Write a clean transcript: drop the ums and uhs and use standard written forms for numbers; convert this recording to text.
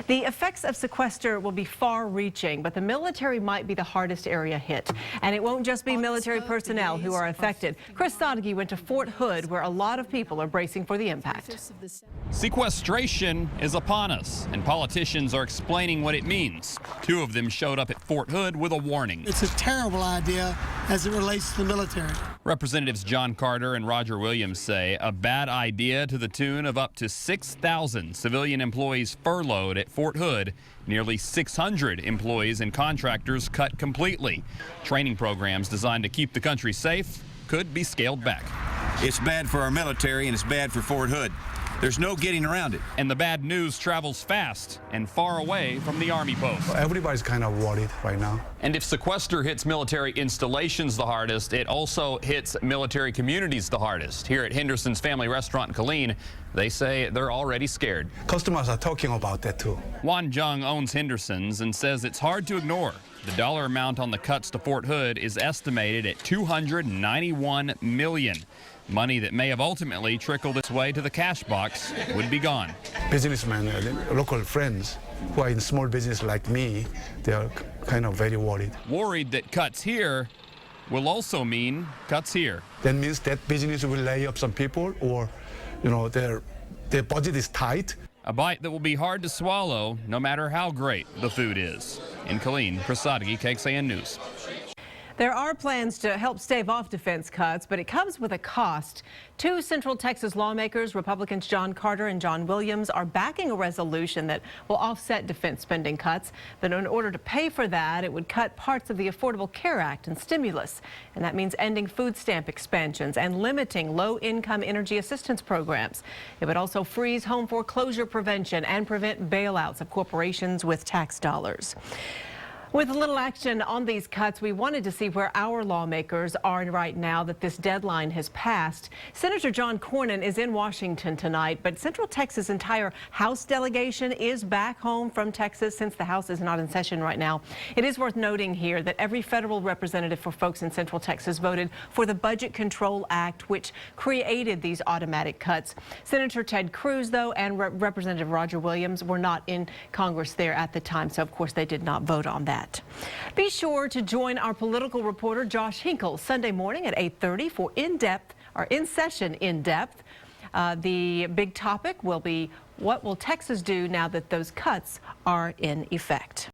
The effects of sequester will be far-reaching, but the military might be the hardest area hit. And it won't just be military personnel who are affected. Chris Sadeghi went to Fort Hood, where a lot of people are bracing for the impact. Sequestration is upon us, and politicians are explaining what it means. Two of them showed up at Fort Hood with a warning. It's a terrible idea as it relates to the military. Representatives John Carter and Roger Williams say a bad idea to the tune of up to 6,000 civilian employees furloughed at Fort Hood, nearly 600 employees and contractors cut completely. Training programs designed to keep the country safe could be scaled back. It's bad for our military and it's bad for Fort Hood. There's no getting around it. And the bad news travels fast and far away from the Army post. Everybody's kind of worried right now. And if sequester hits military installations the hardest, it also hits military communities the hardest. Here at Henderson's Family Restaurant in Killeen, they say they're already scared. Customers are talking about that too. Juan Jung owns Henderson's and says it's hard to ignore. The dollar amount on the cuts to Fort Hood is estimated at $291 million. Money that may have ultimately trickled its way to the cash box would be gone. Businessmen, local friends who are in small business like me, they are kind of very worried. Worried that cuts here will also mean cuts here. That means that business will lay off some people, or, their budget is tight. A bite that will be hard to swallow, no matter how great the food is. In Killeen, Chris Sadeghi, KXAN News. There are plans to help stave off defense cuts, but it comes with a cost. Two Central Texas lawmakers, Republicans John Carter and John Williams, are backing a resolution that will offset defense spending cuts. But in order to pay for that, it would cut parts of the Affordable Care Act and stimulus. And that means ending food stamp expansions and limiting low-income energy assistance programs. It would also freeze home foreclosure prevention and prevent bailouts of corporations with tax dollars. With little action on these cuts, we wanted to see where our lawmakers are right now that this deadline has passed. Senator John Cornyn is in Washington tonight, but Central Texas' entire House delegation is back home from Texas since the House is not in session right now. It is worth noting here that every federal representative for folks in Central Texas voted for the Budget Control Act, which created these automatic cuts. Senator Ted Cruz, though, and Representative Roger Williams were not in Congress there at the time, so of course they did not vote on that. Be sure to join our political reporter Josh Hinkle Sunday morning at 8:30 for In Session In Depth. The big topic will be, what will Texas do now that those cuts are in effect?